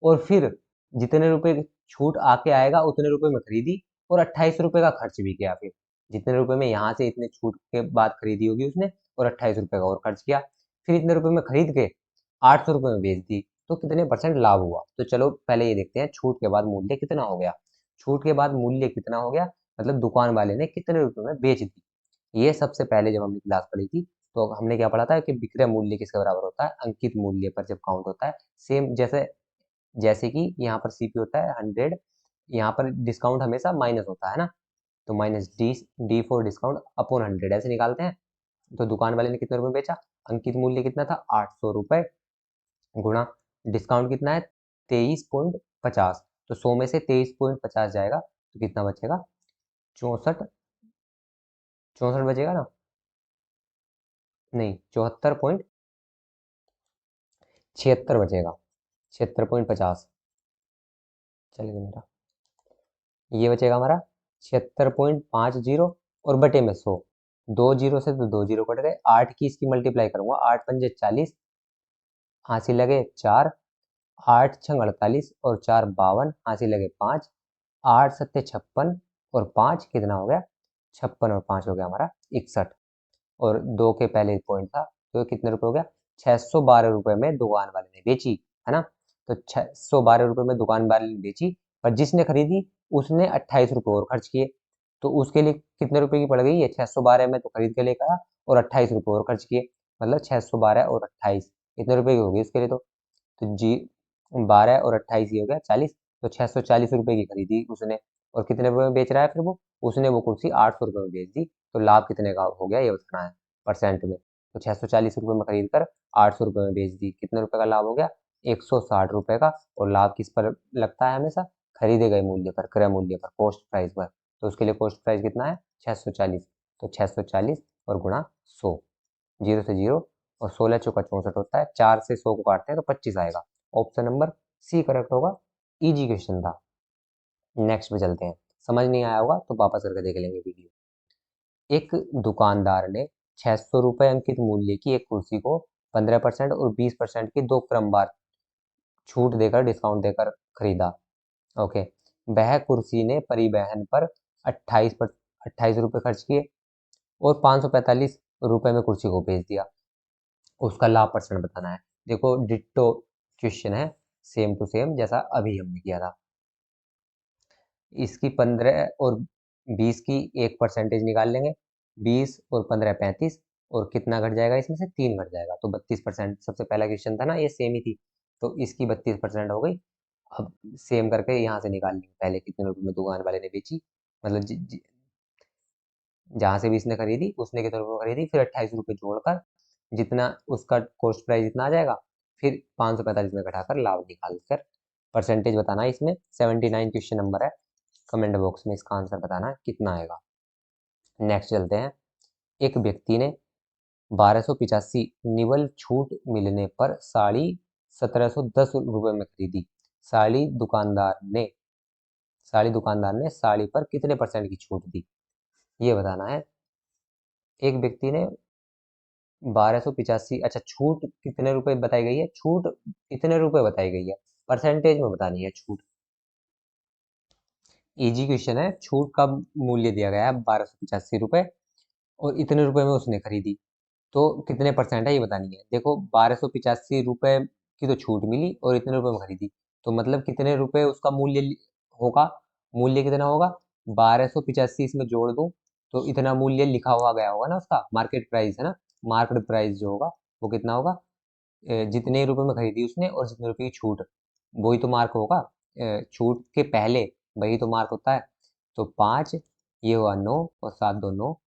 Speaker 1: और फिर जितने रुपए की छूट आके आएगा उतने रुपए में खरीदी, और 28 रुपये का खर्च भी किया। फिर जितने रुपए में यहाँ से इतने छूट के बाद खरीदी होगी उसने, और 28 रुपये का और खर्च किया, फिर इतने रुपए में खरीद के 800 रुपये में बेच दी, तो कितने परसेंट लाभ हुआ? तो चलो पहले ये देखते हैं छूट के बाद मूल्य कितना हो गया। छूट के बाद मूल्य कितना हो गया, मतलब दुकान वाले ने कितने रुपए में बेच दी। ये सबसे पहले जब हमने क्लास पढ़ी थी तो हमने क्या पढ़ा था कि विक्रय मूल्य किसके बराबर होता है? अंकित मूल्य पर जब काउंट होता है। सेम जैसे जैसे कि यहाँ पर सीपी होता है 100, यहाँ पर डिस्काउंट हमेशा माइनस होता है ना, तो minus D for discount upon 100 ऐसे निकालते हैं। तो दुकान वाले ने कितने रुपए में बेचा? अंकित मूल्य कितना था? 800 रुपये, गुणा डिस्काउंट कितना है? 23.50, तो 100 में से 23.50 जाएगा तो कितना बचेगा? 64, 64 बचेगा ना? नहीं, 74.76 बचेगा, 76.50 चलेगा मेरा। ये बचेगा हमारा 76.50, और बटे में 100, 2 जीरो से तो 2 जीरो कट गए, 8 की इसकी मल्टीप्लाई करूंगा, 8 पंजे 40, हासिल लगे 4, 8 6 48 और 4 52, हासिल लगे 5, 8 7 56 और 5 कितना हो गया? 56 और 5 हो गया हमारा 61, और 2 के पहले पॉइंट था, तो कितने रुपए हो गया? 612 रुपये में दुकान वाले ने बेची, है ना। तो 612 रुपये में दुकान वाले ने बेची, पर जिसने खरीदी उसने 28 रुपये और खर्च किए, तो उसके लिए कितने रुपए की पड़ गई? ये 612 में तो खरीद के लेकर आया, और 28 रुपये और खर्च किए, मतलब 612 और 28 कितने रुपए की होगी उसके लिए? तो जी 12 और 28 ये हो गया 40, तो 640 रुपये की खरीदी उसने, और कितने रुपए में बेच रहा है फिर वो? उसने वो कुर्सी 800 रुपये में बेच दी, तो लाभ कितने का हो गया ये बताना है परसेंट में। तो 640 रुपये में खरीद कर 800 रुपये में बेच दी, कितने रुपए का लाभ हो गया? 160 रुपये का। और लाभ किस पर लगता है हमेशा? खरीदे गए मूल्य पर, क्रय मूल्य पर, कॉस्ट प्राइस पर। तो उसके लिए कॉस्ट प्राइस कितना है? 640, तो 640 और गुणा 100, जीरो से जीरो, और 16 चौका 64 होता है, 4 से 100 को काटते हैं तो 25 आएगा। ऑप्शन नंबर सी करेक्ट होगा। इजी क्वेश्चन था। नेक्स्ट पे चलते हैं। समझ नहीं आया होगा तो वापस करके देख लेंगे वीडियो। एक दुकानदार ने 600 रुपये अंकित मूल्य की एक कुर्सी को 15% और 20% की दो क्रमवार छूट देकर, डिस्काउंट देकर खरीदा। ओके, वह कुर्सी ने परिवहन पर 28 रुपये खर्च किए और 545 रुपये में कुर्सी को बेच दिया, उसका लाभ परसेंट बताना है। देखो डिट्टो क्वेश्चन है, सेम टू सेम जैसा अभी हमने किया था। इसकी 15 और 20 की एक परसेंटेज निकाल लेंगे, 20 और 15 35, और कितना घट जाएगा इसमें से 3 घट जाएगा, तो 32%। सबसे पहला क्वेश्चन था ना, ये सेम ही थी, तो इसकी 32% हो गई। अब सेम करके यहाँ से निकाल लेंगे, पहले कितने रुपए में दुकान वाले ने बेची, मतलब जहाँ से भी इसने खरीदी उसने कितने रुपए में खरीदी, फिर 28 रुपये जोड़कर जितना उसका कॉस्ट प्राइस जितना आ जाएगा, फिर 545 में घटाकर लाभ निकाल कर परसेंटेज बताना है। इसमें 79 क्वेश्चन नंबर है, कमेंट बॉक्स में इसका आंसर बताना है कितना आएगा। नेक्स्ट चलते हैं। एक व्यक्ति ने 1285 निवल छूट मिलने पर साड़ी 1710 रुपये में खरीदी। साड़ी दुकानदार ने साड़ी पर कितने परसेंट की छूट दी, ये बताना है। एक व्यक्ति ने 1285, अच्छा छूट कितने रुपए बताई गई है, छूट कितने रुपए बताई गई है, परसेंटेज में बतानी है छूट। इजी क्वेश्चन है, छूट का मूल्य दिया गया है 1285 रुपये, और इतने रुपए में उसने खरीदी, तो कितने परसेंट है ये बतानी है। देखो 1285 रुपये की तो छूट मिली और इतने रुपए में खरीदी, तो मतलब कितने रुपए उसका मूल्य होगा, मूल्य कितना होगा, 1285 इसमें जोड़ दूं तो इतना मूल्य लिखा हुआ गया होगा ना, उसका मार्केट प्राइस है ना, मार्केट प्राइस जो होगा वो कितना होगा, जितने रुपए में खरीदी उसने और जितने रुपए की छूट, वही तो मार्क होगा। छूट के पहले वही तो मार्क होता है। तो 5, ये हुआ 9, और 7 2 9,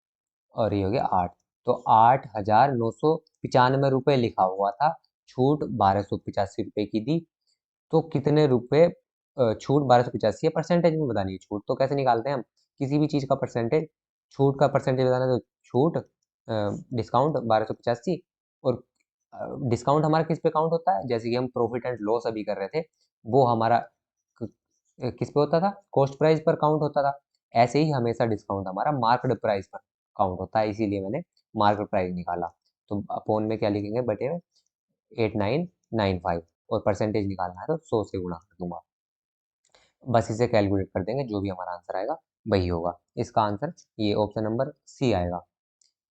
Speaker 1: और ये हो गया 8। तो 8,995 रुपये लिखा हुआ था, छूट 1285 रुपये की दी, तो कितने रुपए छूट 1285 है, परसेंटेज में बतानी है छूट। तो कैसे निकालते हैं हम, किसी भी चीज़ का परसेंटेज, छूट का परसेंटेज बताना है, तो छूट डिस्काउंट 1285, और डिस्काउंट हमारा किस पे काउंट होता है, जैसे कि हम प्रॉफिट एंड लॉस अभी कर रहे थे, वो हमारा किस पे होता था, कॉस्ट प्राइस पर काउंट होता था। ऐसे ही हमेशा डिस्काउंट हमारा मार्केट प्राइस पर काउंट होता है, इसीलिए मैंने मार्केट प्राइस निकाला। तो अपोन में क्या लिखेंगे, बटे में 8995, और परसेंटेज निकालना है तो 100 से गुणा कर दूंगा। बस इसे कैलकुलेट कर देंगे, जो भी हमारा आंसर आएगा वही होगा। इसका आंसर ये ऑप्शन नंबर सी आएगा।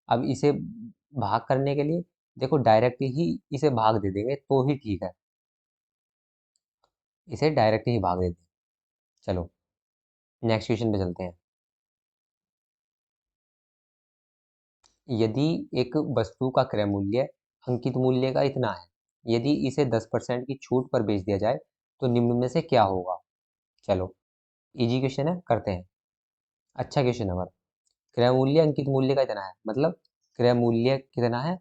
Speaker 1: अब इसे भाग करने के लिए देखो, डायरेक्ट ही इसे भाग दे देंगे तो ही ठीक है, इसे डायरेक्ट ही भाग देते हैं। चलो नेक्स्ट क्वेश्चन पे चलते हैं। यदि एक वस्तु का क्रय मूल्य अंकित मूल्य का इतना है, यदि इसे 10% की छूट पर बेच दिया जाए तो निम्न में से क्या होगा। चलो इजी क्वेश्चन है, करते हैं। अच्छा क्वेश्चन है हमारा। क्रय मूल्य अंकित मूल्य का इतना है, मतलब क्रय मूल्य कितना है,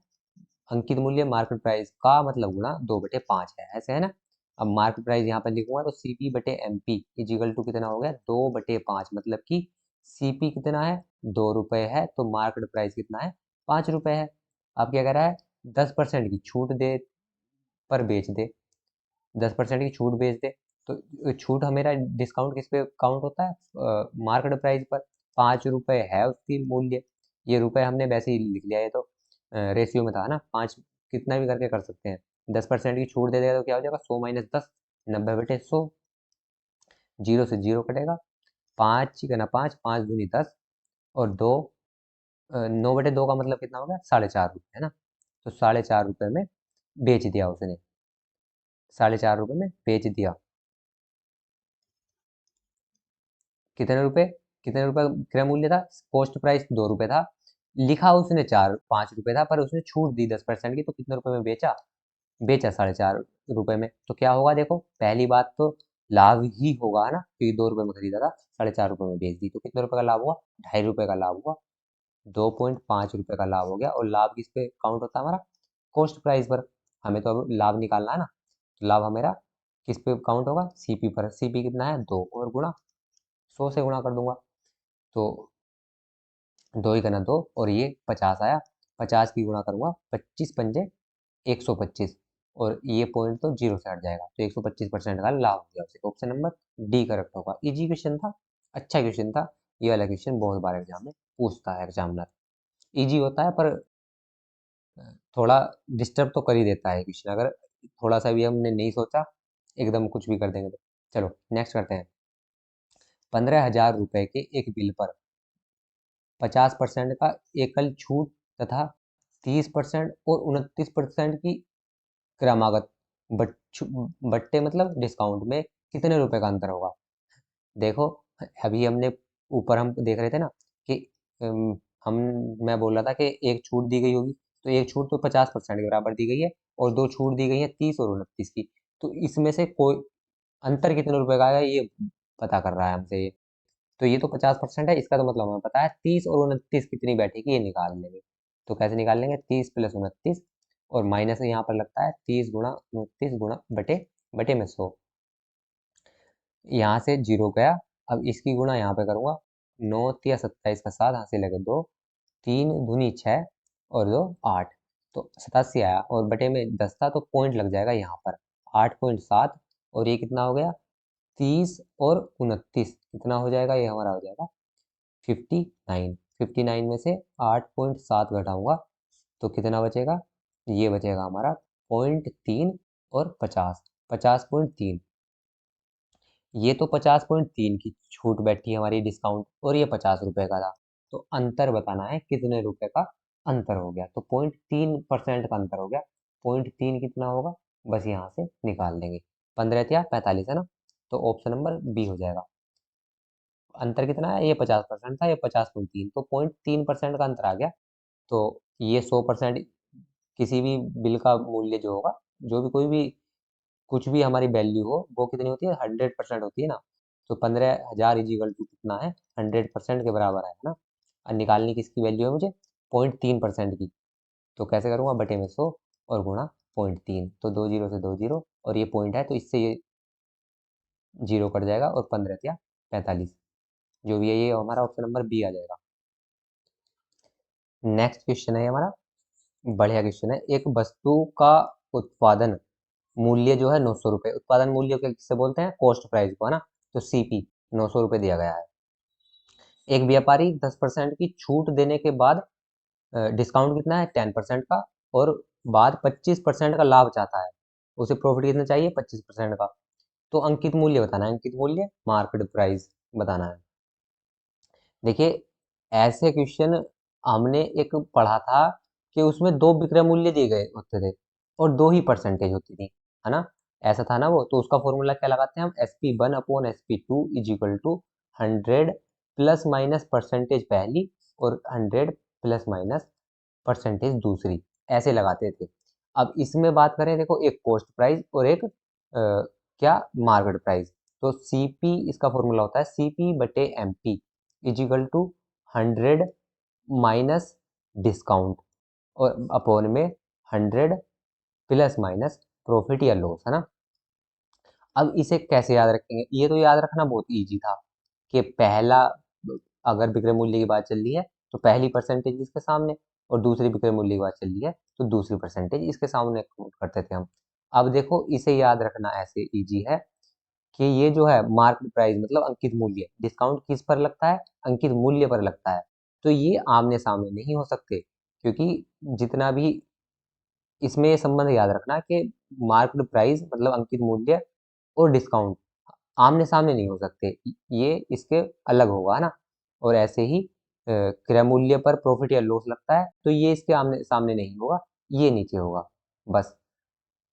Speaker 1: अंकित मूल्य मार्केट प्राइस का मतलब गुणा 2/5 है, ऐसे है ना। अब मार्केट प्राइस यहाँ पर लिखूंगा तो CP/MP इजिकल टू कितना हो गया, 2/5, मतलब कि CP कितना है, 2 रुपये है, तो मार्केट प्राइस कितना है, 5 रुपये है। अब क्या कह रहा है, 10% की छूट दे पर बेच दे, 10% की छूट बेच दे, तो छूट हमेरा डिस्काउंट किस पे काउंट होता है, मार्केट प्राइस पर। 5 रुपये है उसकी मूल्य, ये रुपए हमने वैसे ही लिख लिया, ये तो रेशियो में था ना, 5 कितना भी करके कर सकते हैं। 10% की छूट दे देगा तो क्या हो जाएगा, 100 - 10, 90/100, जीरो से जीरो कटेगा, 5 × 5, 5×2 = 10, और 9/2 का मतलब कितना हो गया, 4.5 रुपये, है ना। तो 4.5 रुपये में बेच दिया उसने, 4.5 रुपये में बेच दिया। कितने रुपए क्रय मूल्य था, कॉस्ट प्राइस 2 रुपये था, लिखा उसने 5 रुपये था, पर उसने छूट दी 10% की, तो कितने रुपए में बेचा, बेचा 4.5 रुपये में। तो क्या होगा, देखो पहली बात तो लाभ ही होगा, है ना, क्योंकि 2 रुपये में खरीदा था, 4.5 रुपये में बेच दी, तो कितने रुपए का लाभ हुआ, 2.5 रुपये का लाभ हुआ, 2.5 रुपये का लाभ हो गया। और लाभ किस पे काउंट होता है हमारा, कॉस्ट प्राइस पर। हमें तो अब लाभ निकालना है ना, तो लाभ हमारा किस पे काउंट होगा, CP पर। CP कितना है, 2, और गुणा 100 से गुणा कर दूंगा, तो 2 × 2, और ये 50 आया, 50 की गुणा करूंगा, 25×5 = 125, और ये पॉइंट तो जीरो से हट जाएगा, तो 125% का लाभ हो गया उसे। ऑप्शन नंबर डी करेक्ट होगा। इजी क्वेश्चन था, अच्छा क्वेश्चन था, ये वाला क्वेश्चन बहुत बार एग्जाम में पूछता है एग्जामिनर। इजी होता है पर थोड़ा डिस्टर्ब तो कर ही देता है क्वेश्चन, अगर थोड़ा सा भी हमने नहीं सोचा, एकदम कुछ भी कर देंगे तो। चलो नेक्स्ट करते हैं। 15,000 रुपए के एक बिल पर 50% का एकल छूट तथा 30% और 29% की क्रमागत बट्टे मतलब डिस्काउंट में कितने रुपए का अंतर होगा। देखो अभी हमने ऊपर हम देख रहे थे ना कि हम मैं बोल रहा था कि एक छूट दी गई होगी, तो एक छूट तो 50% के बराबर दी गई है और दो छूट दी गई है 30 और 29 की। तो इसमें से कोई अंतर कितने रुपए का आया ये पता कर रहा है हमसे ये। तो ये तो 50% है, इसका तो मतलब हमें पता है 30 और 29 कितनी बैठेगी ये निकाल लेंगे। तो कैसे निकाल लेंगे, 30 प्लस 29 और माइनस यहाँ पर लगता है 30 गुणा 29 गुणा बटे बटे में 100। यहाँ से 0 गया, अब इसकी गुणा यहाँ पे करूंगा, 9 या 27 का 7 हासिल है 2, 3 दूनी 6 और 2 8, तो 87 आया और बटे में 10 था तो पॉइंट लग जाएगा यहाँ पर 8.7। और ये कितना हो गया, 30 और 29 कितना हो जाएगा, ये हमारा हो जाएगा 59। 59 में से 8.7 घटाऊंगा तो कितना बचेगा, ये बचेगा हमारा 0.3 और 50, 50.3। ये तो 50.3 की छूट बैठी है हमारी डिस्काउंट और ये 50 रुपए का था। तो अंतर बताना है कितने रुपए का अंतर हो गया, तो 0.3% का अंतर हो गया। 0.3 कितना होगा, बस यहाँ से निकाल देंगे, 15 या 45 है ना, तो ऑप्शन नंबर बी हो जाएगा। अंतर कितना है, ये 50% था, ये 50.3, तो 0.3% का अंतर आ गया। तो ये 100% किसी भी बिल का मूल्य जो होगा, जो भी कोई भी कुछ भी हमारी वैल्यू हो वो कितनी होती है, 100% होती है ना। तो 15,000 इजिकल टू कितना है, 100% के बराबर है ना। और निकालनी किसकी वैल्यू है मुझे, 0.3% की। तो कैसे करूँगा, बटे में 100 और गुणा 0.3, तो 2 जीरो से 2 जीरो और ये पॉइंट है तो इससे ये जीरो कट जाएगा और 15 या 45 जो भी है, ये हमारा ऑप्शन नंबर बी आ जाएगा। नेक्स्ट क्वेश्चन है हमारा, बढ़िया क्वेश्चन है। एक वस्तु का उत्पादन मूल्य जो है 900 रुपये, उत्पादन मूल्य को किससे बोलते हैं, कॉस्ट प्राइस को, है ना। तो सीपी 900 रुपये दिया गया है। एक व्यापारी 10% की छूट देने के बाद डिस्काउंट कितना है 10% का और बाद 25% का लाभ चाहता है, उसे प्रॉफिट कितना चाहिए 25% का। तो अंकित मूल्य बताना है, अंकित मूल्य मार्केट प्राइस बताना है। देखिए ऐसे क्वेश्चन हमने एक पढ़ा था कि उसमें दो विक्रय मूल्य दिए गए होते थे और दो ही परसेंटेज होती थी, है ना। ऐसा था ना वो, तो उसका फॉर्मूला क्या लगाते हैं हम, SP1/SP2 is equal to 100 plus minus percentage पहली और 100 प्लस माइनस परसेंटेज दूसरी, ऐसे लगाते थे। अब इसमें बात करें, देखो एक कॉस्ट प्राइस और एक क्या मार्केट प्राइस। तो सीपी इसका फॉर्मूला होता है CP/MP equal to 100 minus discount और अपॉन में 100 प्लस माइनस प्रॉफिट या लॉस, है ना। अब इसे कैसे याद रखेंगे, ये तो याद रखना बहुत इजी था कि पहला, अगर विक्रय मूल्य की बात चल रही है तो पहली परसेंटेज इसके सामने और दूसरी विक्रय मूल्य की बात चल रही है तो दूसरी परसेंटेज इसके सामने काउंट करते थे हम। अब देखो इसे याद रखना ऐसे इजी है कि ये जो है मार्केट प्राइस मतलब अंकित मूल्य, डिस्काउंट किस पर लगता है, अंकित मूल्य पर लगता है। तो ये आमने सामने नहीं हो सकते, क्योंकि जितना भी इसमें ये संबंध याद रखना कि मार्केट प्राइस मतलब अंकित मूल्य और डिस्काउंट आमने सामने नहीं हो सकते, ये इसके अलग होगा, है ना। और ऐसे ही क्रय मूल्य पर प्रॉफिट या लॉस लगता है तो ये इसके आमने सामने नहीं होगा, ये नीचे होगा। बस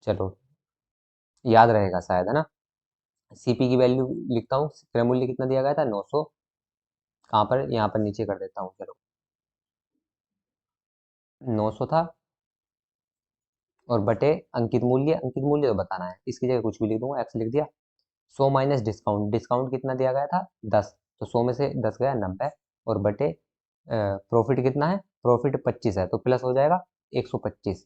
Speaker 1: चलो याद रहेगा शायद, है ना। सीपी की वैल्यू लिखता हूँ, क्रय मूल्य कितना दिया गया था 900, कहाँ पर, यहाँ पर नीचे कर देता हूँ, चलो 900 था और बटे अंकित मूल्य, अंकित मूल्य तो बताना है, इसकी जगह कुछ भी लिख दूंगा, एक्स लिख दिया। 100 माइनस डिस्काउंट, डिस्काउंट कितना दिया गया था 10, तो 100 में से 10 गया 90 और बटे प्रॉफिट कितना है, प्रॉफिट 25 है तो प्लस हो जाएगा 125।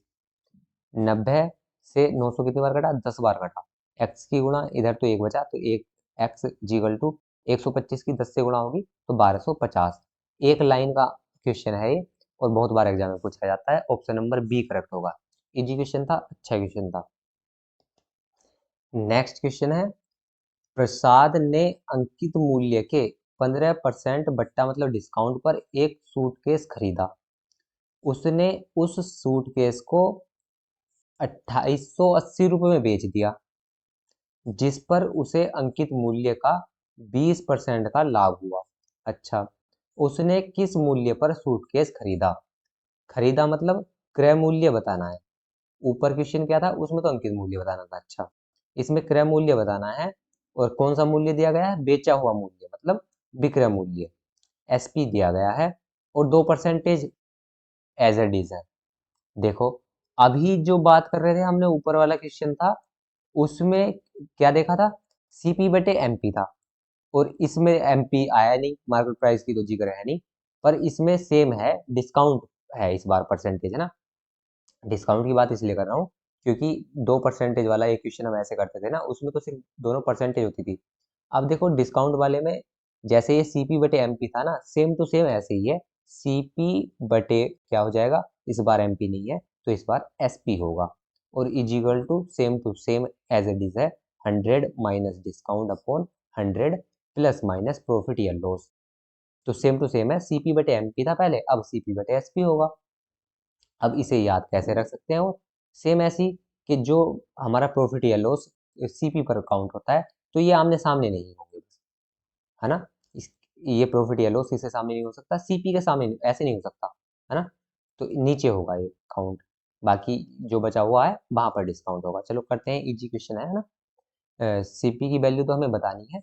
Speaker 1: 90 से 900 कितनी बार कटा, 10 बार कटा। एक्स की गुणा इधर तो एक बचा तो एक एक्स जीगल टू 125 की 10 से गुणा होगी तो 1250। एक लाइन का क्वेश्चन है ये और बहुत बार एग्जाम में पूछा जाता है, ऑप्शन नंबर बी करेक्ट होगा। इजी क्वेश्चन था, अच्छा क्वेश्चन था। नेक्स्ट क्वेश्चन है, प्रसाद ने अंकित मूल्य के 15% बट्टा मतलब डिस्काउंट पर एक सूटकेस खरीदा। उसने उस सूटकेस को 2880 रुपये में बेच दिया, जिस पर उसे अंकित मूल्य का 20% का लाभ हुआ। अच्छा, उसने किस मूल्य पर सूटकेस खरीदा, खरीदा मतलब क्रय मूल्य बताना है। ऊपर क्वेश्चन क्या था, उसमें तो अंकित मूल्य बताना था। अच्छा, इसमें क्रय मूल्य बताना है और कौन सा मूल्य दिया गया है, बेचा हुआ मूल्य मतलब विक्रय मूल्य। SP दिया गया है और 2% एज इट इज है। देखो, अभी जो बात कर रहे थे हमने, ऊपर वाला क्वेश्चन था, उसमें क्या देखा था, CP बटे MP था, और इसमें MP आया नहीं, मार्केट प्राइस की तो जिक्र है नहीं, पर इसमें सेम है, डिस्काउंट है इस बार, परसेंटेज है ना। डिस्काउंट की बात इसलिए कर रहा हूँ क्योंकि 2% वाला एक क्वेश्चन हम ऐसे करते थे ना, उसमें तो सिर्फ दोनों परसेंटेज होती थी। अब देखो डिस्काउंट वाले में, जैसे ये CP बटे MP था ना, सेम टू सेम ऐसे ही है। CP बटे क्या हो जाएगा, इस बार MP नहीं है तो इस बार SP होगा, और equal to same as it is है, 100 minus discount upon 100 plus minus profit या लॉस। तो सेम टू सेम है, CP बटे MP था पहले, अब CP बटे SP होगा। अब इसे याद कैसे रख सकते हैं, वो सेम ऐसी कि जो हमारा प्रॉफिट या लॉस CP पर काउंट होता है, तो ये आमने सामने नहीं होंगे बस, है ना। इस ये प्रॉफिट या लॉस इसके सामने नहीं हो सकता, CP के सामने ऐसे नहीं हो सकता, है ना। तो नीचे होगा ये काउंट, बाकी जो बचा हुआ है वहां पर डिस्काउंट होगा। चलो करते हैं, इजी क्वेश्चन है ना। CP की वैल्यू तो हमें बतानी है।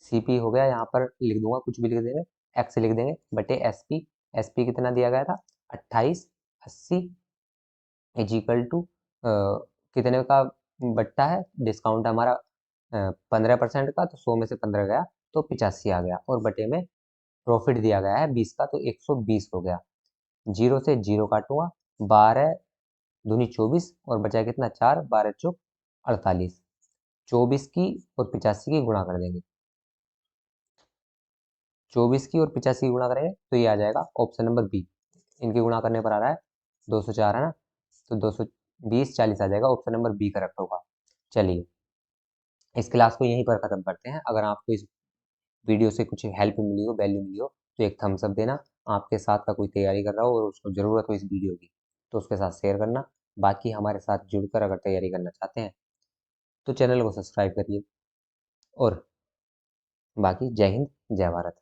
Speaker 1: CP हो गया, यहाँ पर लिख दूंगा, कुछ भी लिख देंगे, X लिख देंगे बटे SP। SP कितना दिया गया था, 2880 इजिकल टू कितने का बट्टा है, डिस्काउंट हमारा 15% का, तो 100 में से 15 गया तो 85 आ गया, और बटे में प्रॉफिट दिया गया है 20 का, तो 120 हो गया। जीरो से जीरो काटूंगा, 12 दूनी 24, और बचा कितना, 4, 12 चौक 48। 24 की और 85 की गुणा कर देंगे, 24 की और 85 की गुणा करेंगे तो ये आ जाएगा ऑप्शन नंबर बी। इनकी गुणा करने पर आ रहा है 204, है ना, तो 220 40 आ जाएगा, ऑप्शन नंबर बी करेक्ट होगा। चलिए, इस क्लास को यहीं पर ख़त्म करते हैं। अगर आपको इस वीडियो से कुछ हेल्प मिली हो, वैल्यू मिली हो, तो एक थम्स अप देना। आपके साथ का कोई तैयारी कर रहा हो और उसको ज़रूरत हो इस वीडियो की, तो उसके साथ शेयर करना। बाकी हमारे साथ जुड़कर अगर तैयारी करना चाहते हैं तो चैनल को सब्सक्राइब करिए। और बाकी जय हिंद, जय भारत।